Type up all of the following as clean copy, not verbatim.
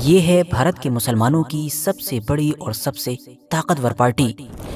ये है भारत के मुसलमानों की सबसे बड़ी और सबसे ताकतवर पार्टी।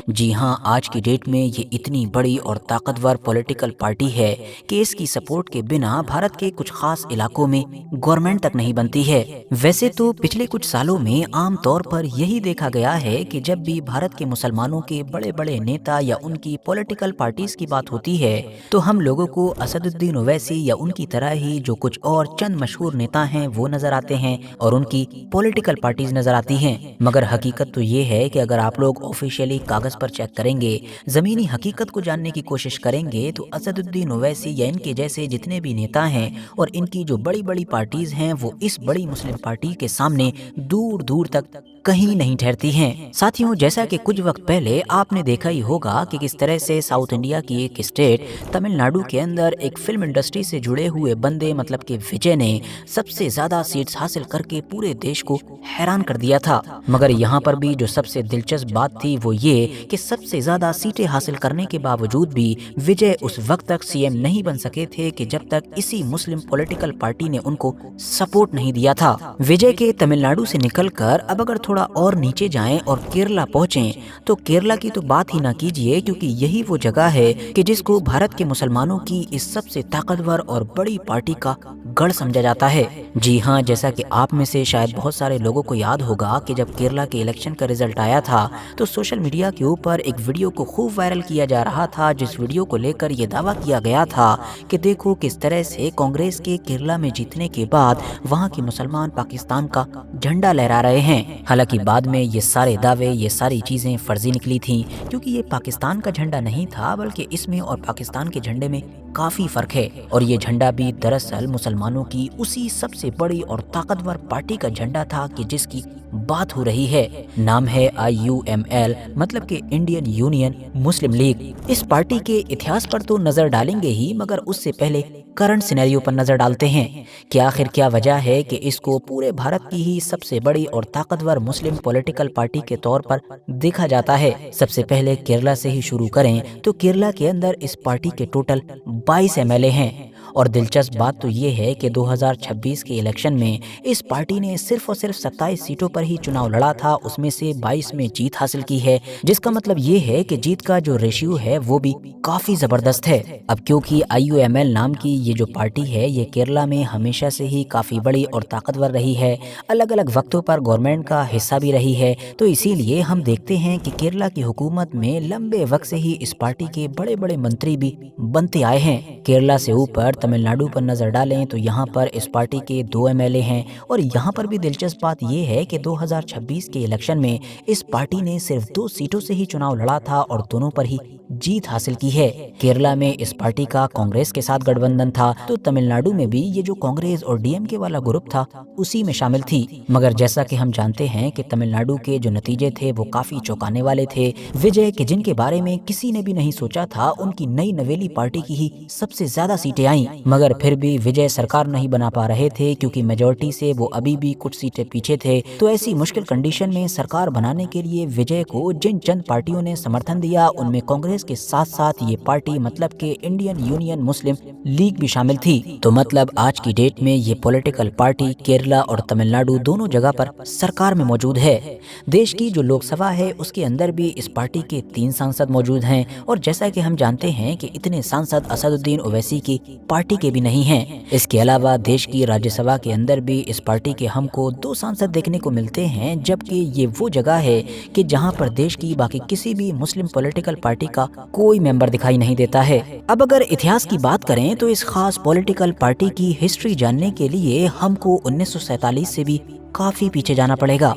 जी हाँ, आज की डेट में ये इतनी बड़ी और ताकतवर पॉलिटिकल पार्टी है कि इसकी सपोर्ट के बिना भारत के कुछ खास इलाकों में गवर्नमेंट तक नहीं बनती है। वैसे तो पिछले कुछ सालों में आम तौर पर यही देखा गया है कि जब भी भारत के मुसलमानों के बड़े बड़े नेता या उनकी पॉलिटिकल पार्टीज की बात होती है तो हम लोगों को असदुद्दीन ओवैसी या उनकी तरह ही जो कुछ और चंद मशहूर नेता हैं वो नजर आते हैं और उनकी पॉलिटिकल पार्टीज नजर आती हैं। मगर हकीकत तो ये है कि अगर आप लोग ऑफिशियली कागज पर चेक करेंगे, जमीनी हकीकत को जानने की कोशिश करेंगे तो असदुद्दीन ओवैसी या इनके जैसे जितने भी नेता हैं और इनकी जो बड़ी बड़ी पार्टीज हैं वो इस बड़ी मुस्लिम पार्टी के सामने दूर दूर तक कहीं नहीं ठहरती हैं। साथियों, जैसा कि कुछ वक्त पहले आपने देखा ही होगा कि किस तरह से साउथ इंडिया की एक स्टेट तमिलनाडु के अंदर एक फिल्म इंडस्ट्री से जुड़े हुए बंदे मतलब कि विजय ने सबसे ज्यादा सीट्स हासिल करके पूरे देश को हैरान कर दिया था। मगर यहाँ पर भी जो सबसे दिलचस्प बात थी वो ये कि सबसे ज्यादा सीटें हासिल करने के बावजूद भी विजय उस वक्त तक सीएम नहीं बन सके थे कि जब तक इसी मुस्लिम पॉलिटिकल पार्टी ने उनको सपोर्ट नहीं दिया था। विजय के तमिलनाडु से निकलकर अब अगर थोड़ा और नीचे जाएं और केरला पहुंचें तो केरला की तो बात ही ना कीजिए, क्योंकि यही वो जगह है कि जिसको भारत के मुसलमानों की इस सबसे ताकतवर और बड़ी पार्टी का गढ़ समझा जाता है। जी हाँ, जैसा कि आप में से शायद बहुत सारे लोगों को याद होगा कि जब केरला के इलेक्शन का रिजल्ट आया था तो सोशल मीडिया के ऊपर एक वीडियो को खूब वायरल किया जा रहा था, जिस वीडियो को लेकर ये दावा किया गया था कि देखो किस तरह से कांग्रेस के केरला में जीतने के बाद वहाँ के मुसलमान पाकिस्तान का झंडा लहरा रहे हैं। हालांकि बाद में ये सारे दावे, ये सारी चीजें फर्जी निकली थी, क्योंकि ये पाकिस्तान का झंडा नहीं था बल्कि इसमें और पाकिस्तान के झंडे में काफी फर्क है। और ये झंडा भी दरअसल मुसलमानों की उसी सबसे बड़ी और ताकतवर पार्टी का झंडा था कि जिसकी बात हो रही है। नाम है IUML, मतलब कि इंडियन यूनियन मुस्लिम लीग। इस पार्टी के इतिहास पर तो नजर डालेंगे ही, मगर उससे पहले करंट सिनेरियो पर नजर डालते हैं कि आखिर क्या वजह है कि इसको पूरे भारत की ही सबसे बड़ी और ताकतवर मुस्लिम पॉलिटिकल पार्टी के तौर पर देखा जाता है। सबसे पहले केरला से ही शुरू करें तो केरला के अंदर इस पार्टी के टोटल 22 MLA हैं। और दिलचस्प बात तो ये है कि 2026 के इलेक्शन में इस पार्टी ने सिर्फ और सिर्फ 27 सीटों पर ही चुनाव लड़ा था, उसमें से 22 में जीत हासिल की है, जिसका मतलब ये है कि जीत का जो रेशियो है वो भी काफी जबरदस्त है। अब क्योंकि IUML नाम की ये जो पार्टी है ये केरला में हमेशा से ही काफी बड़ी और ताकतवर रही है, अलग अलग वक्तों पर गवर्नमेंट का हिस्सा भी रही है, तो इसीलिए हम देखते हैं कि केरला की हुकूमत में लंबे वक्त से ही इस पार्टी के बड़े बड़े मंत्री भी बनते आए हैं। केरला से ऊपर तमिलनाडु पर नजर डालें तो यहाँ पर इस पार्टी के 2 MLA हैं। और यहाँ पर भी दिलचस्प बात यह है कि 2026 के इलेक्शन में इस पार्टी ने सिर्फ 2 सीटों से ही चुनाव लड़ा था और दोनों पर ही जीत हासिल की है। केरला में इस पार्टी का कांग्रेस के साथ गठबंधन था, तो तमिलनाडु में भी ये जो कांग्रेस और DMK वाला ग्रुप था उसी में शामिल थी। मगर जैसा कि हम जानते हैं कि तमिलनाडु के जो नतीजे थे वो काफी चौंकाने वाले थे। विजय के जिनके बारे में किसी ने भी नहीं सोचा था, उनकी नई नवेली पार्टी की ही सबसे ज्यादा सीटें आई, मगर फिर भी विजय सरकार नहीं बना पा रहे थे क्योंकि मेजोरिटी से वो अभी भी कुछ सीटें पीछे थे। तो ऐसी मुश्किल कंडीशन में सरकार बनाने के लिए विजय को जिन चंद पार्टियों ने समर्थन दिया उनमें कांग्रेस के साथ साथ ये पार्टी मतलब कि इंडियन यूनियन मुस्लिम लीग भी शामिल थी। तो मतलब आज की डेट में ये पॉलिटिकल पार्टी केरला और तमिलनाडु दोनों जगह पर सरकार में मौजूद है। देश की जो लोकसभा है उसके अंदर भी इस पार्टी के 3 सांसद मौजूद हैं। और जैसा कि हम जानते हैं कि इतने सांसद असदुद्दीन ओवैसी की पार्टी के भी नहीं हैं। इसके अलावा देश की राज्यसभा के अंदर भी इस पार्टी के हमको 2 सांसद देखने को मिलते हैं, जबकि ये वो जगह है कि जहां पर देश की बाकी किसी भी मुस्लिम पॉलिटिकल पार्टी का कोई मेंबर दिखाई नहीं देता है। अब अगर इतिहास की बात करें तो इस खास पॉलिटिकल पार्टी की हिस्ट्री जानने के लिए हमको 1947 से भी काफी पीछे जाना पड़ेगा।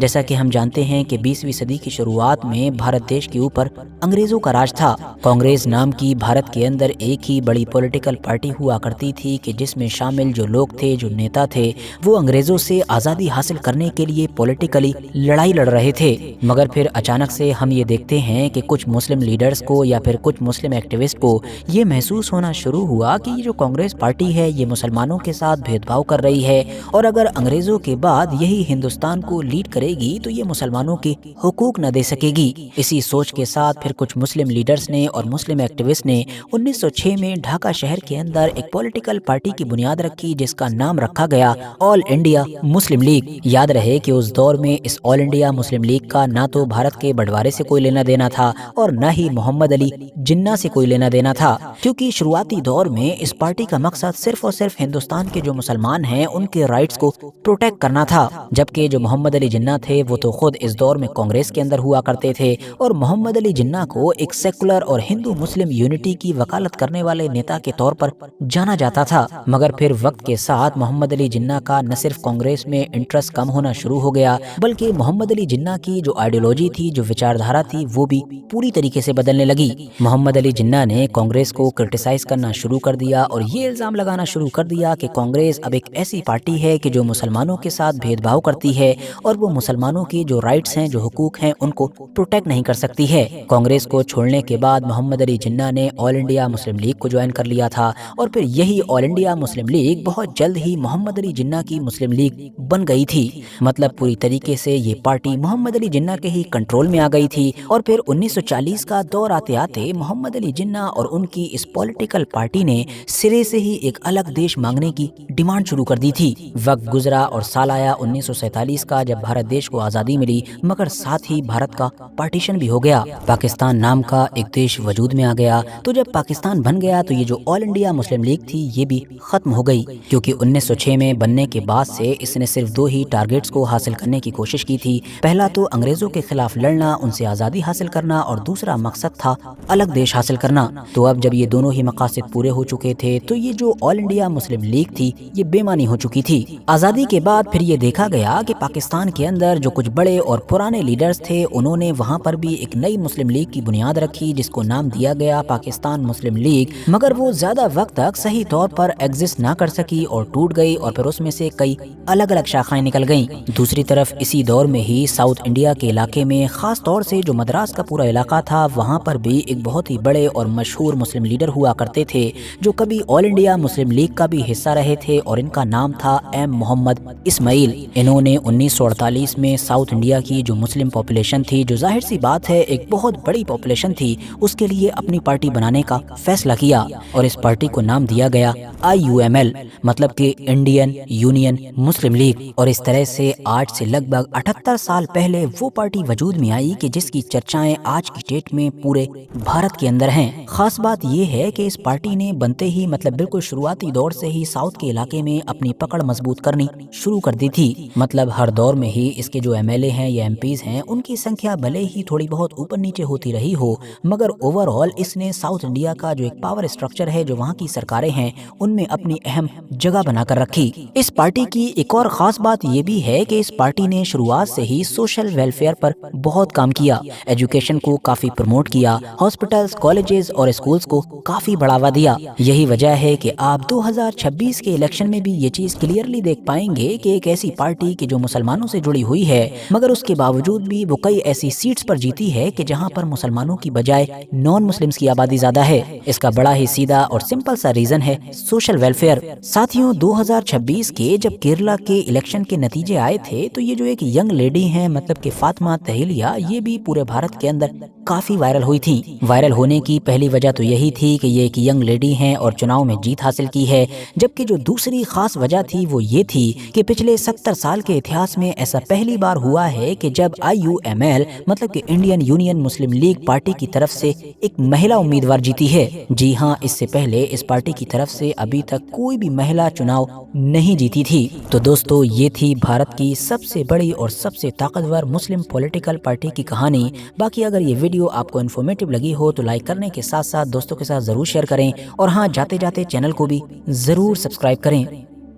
जैसा कि हम जानते हैं कि 20वीं सदी की शुरुआत में भारत देश के ऊपर अंग्रेजों का राज था। कांग्रेस नाम की भारत के अंदर एक ही बड़ी पॉलिटिकल पार्टी हुआ करती थी कि जिसमें शामिल जो लोग थे, जो नेता थे, वो अंग्रेजों से आजादी हासिल करने के लिए पॉलिटिकली लड़ाई लड़ रहे थे। मगर फिर अचानक से हम ये देखते हैं कि कुछ मुस्लिम लीडर्स को या फिर कुछ मुस्लिम एक्टिविस्ट को ये महसूस होना शुरू हुआ कि ये जो कांग्रेस पार्टी है ये मुसलमानों के साथ भेदभाव कर रही है, और अगर अंग्रेजों के बाद بعد یہی ہندوستان کو لیڈ کرے گی تو یہ مسلمانوں کے حقوق نہ دے سکے گی۔ اسی سوچ کے ساتھ پھر کچھ مسلم لیڈرز نے اور مسلم ایکٹیوسٹ نے 1906 میں ڈھاکہ شہر کے اندر ایک پولیٹیکل پارٹی کی بنیاد رکھی جس کا نام رکھا گیا آل انڈیا مسلم لیگ۔ یاد رہے کہ اس دور میں اس آل انڈیا مسلم لیگ کا نہ تو بھارت کے بٹوارے سے کوئی لینا دینا تھا اور نہ ہی محمد علی جناح سے کوئی لینا دینا تھا، کیونکہ شروعاتی دور میں اس پارٹی کا مقصد صرف اور صرف ہندوستان کے جو مسلمان ہیں ان کے رائٹس کو پروٹیکٹ کرنا تھا، جبکہ جو محمد علی جناح تھے وہ تو خود اس دور میں کانگریس کے اندر ہوا کرتے تھے اور محمد علی جناح کو ایک سیکولر اور ہندو مسلم یونٹی کی وکالت کرنے والے نیتا کے طور پر جانا جاتا تھا۔ مگر پھر وقت کے ساتھ محمد علی جناح کا نہ صرف کانگریس میں انٹرسٹ کم ہونا شروع ہو گیا بلکہ محمد علی جناح کی جو آئیڈیولوجی تھی، جو وچاردھارا تھی، وہ بھی پوری طریقے سے بدلنے لگی۔ محمد علی جناح نے کانگریس کو کرٹیسائز کرنا شروع کر دیا اور یہ الزام لگانا شروع کر دیا کہ کانگریس اب ایک ایسی پارٹی ہے کہ جو مسلمانوں کے ساتھ بھید بھاؤ کرتی ہے اور وہ مسلمانوں کی جو رائٹس ہیں، جو حقوق ہیں، ان کو پروٹیکٹ نہیں کر سکتی ہے۔ کانگریس کو چھوڑنے کے بعد محمد علی جناح نے آل انڈیا مسلم لیگ کو جوائن کر لیا تھا اور پھر یہی آل انڈیا مسلم لیگ بہت جلد ہی محمد علی جناح کی مسلم لیگ بن گئی تھی۔ مطلب پوری طریقے سے یہ پارٹی محمد علی جناح کے ہی کنٹرول میں آ گئی تھی اور پھر 1940 کا دور آتے آتے محمد علی جناح اور ان کی اس پولیٹیکل پارٹی نے سرے سے ہی ایک الگ دیش مانگنے کی ڈیمانڈ شروع کر دی تھی۔ وقت گزرا اور سال آیا 1947 کا جب بھارت دیش کو آزادی ملی، مگر ساتھ ہی بھارت کا پارٹیشن بھی ہو گیا، پاکستان نام کا ایک دیش وجود میں آ گیا۔ تو جب پاکستان بن گیا تو یہ جو آل انڈیا مسلم لیگ تھی یہ بھی ختم ہو گئی، کیونکہ 1906 میں بننے کے بعد سے اس نے صرف دو ہی ٹارگیٹس کو حاصل کرنے کی کوشش کی تھی۔ پہلا تو انگریزوں کے خلاف لڑنا، ان سے آزادی حاصل کرنا، اور دوسرا مقصد تھا الگ دیش حاصل کرنا۔ تو اب جب یہ دونوں ہی مقاصد پورے ہو چکے تھے تو یہ جو آل انڈیا مسلم لیگ تھی یہ بے معنی ہو چکی تھی۔ آزادی کے بعد پھر یہ دیکھا گیا کہ پاکستان کے اندر جو کچھ بڑے اور پرانے لیڈرز تھے انہوں نے وہاں پر بھی ایک نئی مسلم لیگ کی بنیاد رکھی جس کو نام دیا گیا پاکستان مسلم لیگ، مگر وہ زیادہ وقت تک صحیح طور پر ایگزسٹ نہ کر سکی اور ٹوٹ گئی اور پھر اس میں سے کئی الگ الگ شاخائیں نکل گئیں۔ دوسری طرف اسی دور میں ہی ساؤتھ انڈیا کے علاقے میں، خاص طور سے جو مدراس کا پورا علاقہ تھا، وہاں پر بھی ایک بہت ہی بڑے اور مشہور مسلم لیڈر ہوا کرتے تھے جو کبھی آل انڈیا مسلم لیگ کا بھی حصہ رہے تھے اور ان کا نام تھا ایم محمد اسماعیل۔ انہوں نے 1948 میں ساؤتھ انڈیا کی جو مسلم پاپولیشن تھی، جو ظاہر سی بات ہے ایک بہت بڑی پاپولیشن تھی، اس کے لیے اپنی پارٹی بنانے کا فیصلہ کیا اور اس پارٹی کو نام دیا گیا IUML، مطلب کہ انڈین یونین مسلم لیگ۔ اور اس طرح سے آج سے لگ بھگ 78 سال پہلے وہ پارٹی وجود میں آئی کہ جس کی چرچائیں آج کی ڈیٹ میں پورے بھارت کے اندر ہیں۔ خاص بات یہ ہے کہ اس پارٹی نے بنتے ہی مطلب بالکل شروعاتی دور سے ہی ساؤتھ کے علاقے میں اپنی پکڑ مضبوط کرنی شروع کر دی تھی۔ مطلب ہر دور میں ہی اس کے جو MLA ہیں یا MPs ہیں ان کی سنکھیا بھلے ہی تھوڑی بہت اوپر نیچے ہوتی رہی ہو، مگر اوور آل اس نے ساؤتھ انڈیا کا جو ایک پاور اسٹرکچر ہے، جو وہاں کی سرکاریں ہیں، ان میں اپنی اہم جگہ بنا کر رکھی۔ اس پارٹی کی ایک اور خاص بات یہ بھی ہے کہ اس پارٹی نے شروعات سے ہی سوشل ویلفیئر پر بہت کام کیا، ایجوکیشن کو کافی پروموٹ کیا، ہاسپٹلز، کالجز اور اسکولز کو کافی بڑھاوا دیا۔ یہی وجہ ہے کہ آپ 2026 کے الیکشن میں بھی یہ چیز کلیئرلی دیکھ پائیں گے کہ ایک ایسی پارٹی کہ جو مسلمانوں سے جڑی ہوئی ہے، مگر اس کے باوجود بھی وہ کئی ایسی سیٹس پر جیتی ہے کہ جہاں پر مسلمانوں کی بجائے نان مسلمز کی آبادی زیادہ ہے۔ اس کا بڑا ہی سیدھا اور سمپل سا ریزن ہے سوشل ویلفیئر۔ ساتھیوں، 2026 کے جب کیرلا کے الیکشن کے نتیجے آئے تھے تو یہ جو ایک ینگ لیڈی ہیں مطلب کہ فاطمہ تہیلیہ، یہ بھی پورے بھارت کے اندر کافی وائرل ہوئی تھی۔ وائرل ہونے کی پہلی وجہ تو یہی تھی کہ یہ ایک ینگ لیڈی ہیں اور چناؤ میں جیت حاصل کی ہے، جبکہ جو دوسری خاص وجہ تھی وہ یہ تھی کہ پچھلے 70 سال کے اتہاس میں ایسا پہلی بار ہوا ہے کہ جب IUML مطلب کہ انڈین یونین مسلم لیگ پارٹی کی طرف سے ایک مہیلا امیدوار جیتی ہے۔ جی ہاں، اس سے پہلے اس پارٹی کی طرف سے ابھی تک کوئی بھی مہیلا چناؤ نہیں جیتی تھی۔ تو دوستو، یہ تھی بھارت کی سب سے بڑی اور سب سے طاقتور مسلم پولیٹیکل پارٹی کی کہانی۔ باقی اگر یہ ویڈیو آپ کو انفارمیٹیو لگی ہو تو لائک کرنے کے ساتھ ساتھ دوستوں کے ساتھ ضرور شیئر کریں، اور ہاں، جاتے جاتے چینل کو بھی ضرور سبسکرائب کریں۔